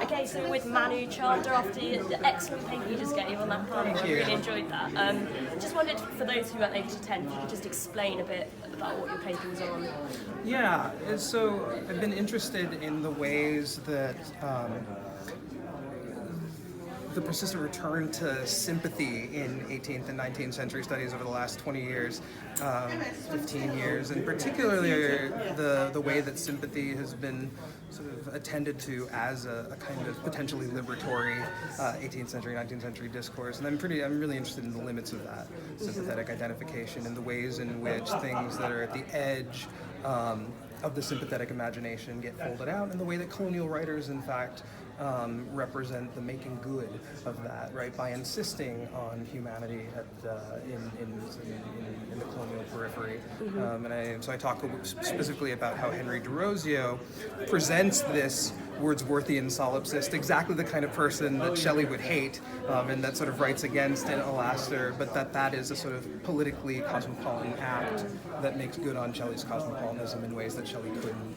Okay, so with Manu, Chander, after the excellent paper you just gave on that panel, I really enjoyed that. Just wondered, for those who weren't able to attend, if you could just explain a bit about what your paper was on. Yeah, so I've been interested in the ways that the persistent return to sympathy in 18th and 19th century studies over the last 20 years, 15 years, and particularly the way that sympathy has been sort of attended to as a kind of potentially liberatory 18th century, 19th century discourse. And I'm really interested in the limits of that sympathetic identification and the ways in which things that are at the edge of the sympathetic imagination get folded out, and the way that colonial writers, in fact, represent the making good of that, right, by insisting on humanity in the colonial periphery. So I talk specifically about how Henry Derozio presents this Wordsworthian solipsist, exactly the kind of person that Shelley would hate, and that sort of writes against in Alastor, but that is a sort of politically cosmopolitan act that makes good on Shelley's cosmopolitanism in ways that Shelley couldn't.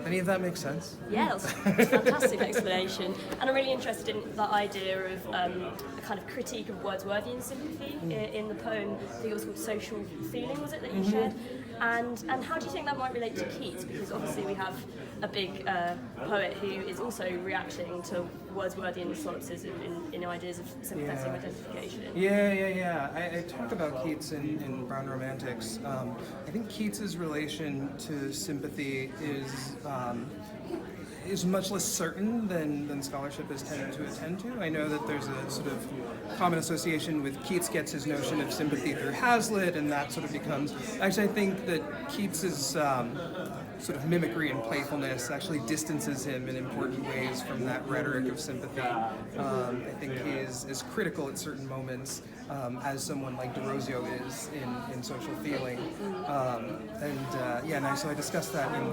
Any of that make sense? Yeah, that's a fantastic explanation. And I'm really interested in the idea of a kind of critique of Wordsworthian sympathy in the poem. I think it was called Social Feeling, was it, that you shared? And how do you think that might relate to Keats? Because obviously we have a big poet who is also reacting to Wordsworthian solipsism in ideas of sympathetic identification. Yeah. I talk about Keats in Brown Romantics. I think Keats's relation to sympathy is much less certain than scholarship has tended to attend to. I know that there's a sort of common association with Keats gets his notion of sympathy through Hazlitt, and that sort of becomes... Actually, I think that Keats's sort of mimicry and playfulness actually distances him in important ways from that rhetoric of sympathy. I think he is critical at certain moments, as someone like Derozio is in Social Feeling. So I discussed that in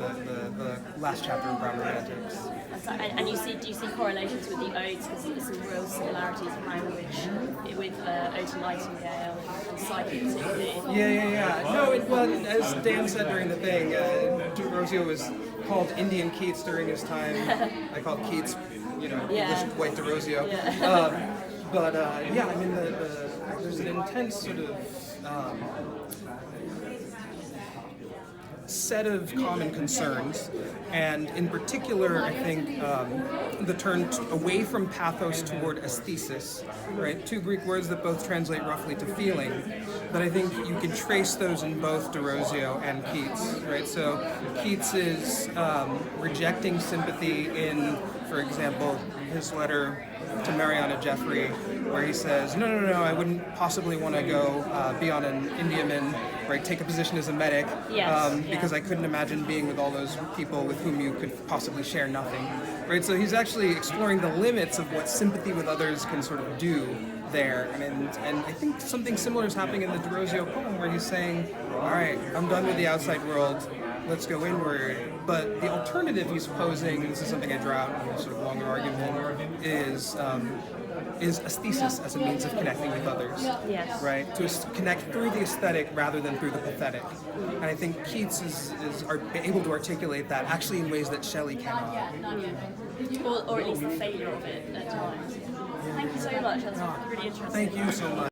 the last chapter of Brown Romantics. And do you see correlations with the odes, because there's some real similarities in language with Ode to Nightingale and Psyche particularly? Yeah. No, as Dan said during the thing, Derozio was called Indian Keats during his time. I called Keats, English white Derozio. There's an intense sort of set of common concerns, and in particular, I think the turn away from pathos toward aesthesis, right? Two Greek words that both translate roughly to feeling, but I think you can trace those in both Derozio and Keats, right? So Keats is rejecting sympathy in, for example, his letter to Mariana Jeffrey, where he says, no, I wouldn't possibly want to go be on an Indiaman, right, take a position as a medic, because I couldn't imagine being with all those people with whom you could possibly share nothing, right? So he's actually exploring the limits of what sympathy with others can sort of do there, and I think something similar is happening in the Derozio poem, where he's saying, all right, I'm done with the outside world, let's go inward. But the alternative he's posing, this is something I draw out in a sort of longer argument, is aesthesis as a means of connecting with others, right? To connect through the aesthetic rather than through the pathetic. And I think Keats is able to articulate that actually in ways that Shelley cannot. Or at least the failure of it at times. Thank you so much, that's really interesting. Thank you so much.